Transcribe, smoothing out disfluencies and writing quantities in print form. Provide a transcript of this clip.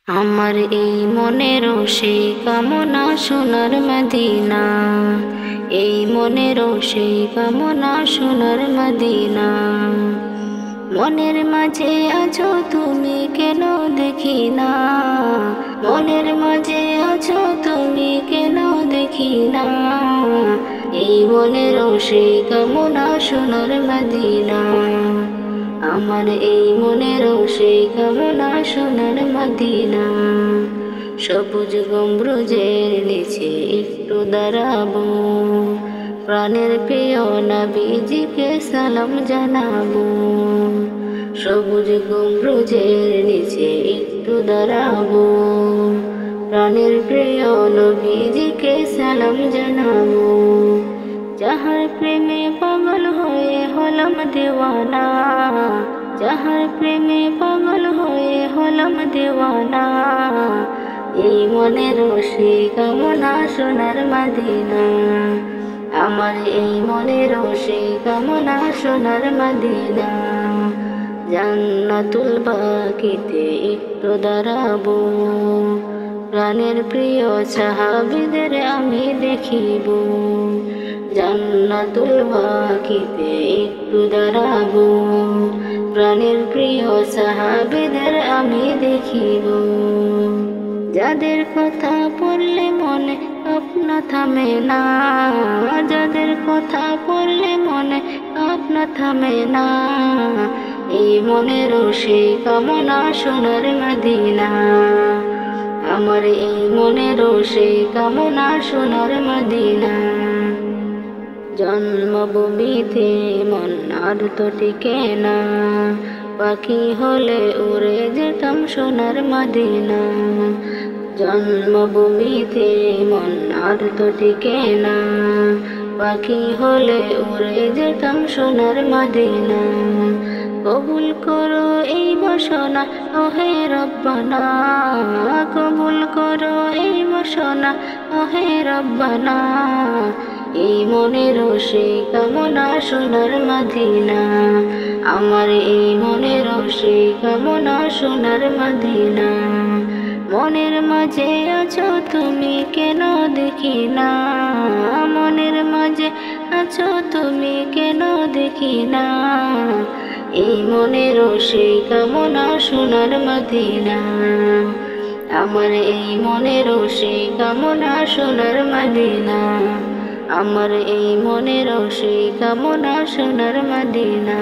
আমার এই মনেরও সেই কামনা সোনার মদিনা, এই মনেরও সেই কামনা সোনার মদিনা। মনের মাঝে আছো তুমি কেন দেখি না, মনের মাঝে আছো তুমি কেন দেখি না। এই মনেরও সেই কামনা সোনার মদিনা, আমার এই মনেরও সেই কামনা সোনার মদিনা। সবুজ গম্বুজের নিচে একটু দাঁড়াবো, প্রাণের প্রিয় নবীজিকে সালাম জানাবো। সবুজ গম্বুজের নিচে একটু দাঁড়াবো, প্রাণের প্রিয় নবীজিকে সালাম জানাবো। যাহার প্রেমে পাগল হয়ে হলাম দেওয়ানা, যাহার প্রেমে পাগল হয়ে হলাম দেওয়ানা। এই মনের সেই কামনা সোনার মদিনা, আমার এই মনের সেই কামনা সোনার মদিনা। জান্নাতুল বাকিতে একটু দাঁড়াবো, প্রাণের প্রিয় সাহাবীদের আমি দেখিব। জান্নাতুল বাকিতে একটু দাঁড়াবো, প্রাণের প্রিয় সাহাবীদের আমি দেখিব। যাদের কথা পড়লে মনে আপনা থামে না, যাদের কথা পড়লে মনে আপনা থামে না। এই মনেরও সেই কামনা সোনার মদিনা, আমার এই মনেরও সেই কামনা সোনার মদিনা। জন্মভূমিতে মন আর তো টিকে না, পাখি হলে উড়ে যেতাম সোনার মদিনা। জন্মভূমিতে মন আর তো টিকে না, পাখি হলে উড়ে যেতাম সোনার মদিনা। কবুল করো এই বাসনা ওহে রব্বানা, কবুল করো এই বাসনা ওহে রব্বানা। এই মনেরও সেই কামনা সোনার মদিনা, আমার এই মনেরও সেই কামনা সোনার মদিনা। মনের মাঝে আছো তুমি কেন দেখি না, মনের মাঝে আছো তুমি কেন দেখি না। এই মনেরও সেই কামনা সোনার মদিনা, আমার এই মনেরও সেই কামনা সোনার মদিনা, আমার এই মনেরও সেই কামনা সোনার মদিনা।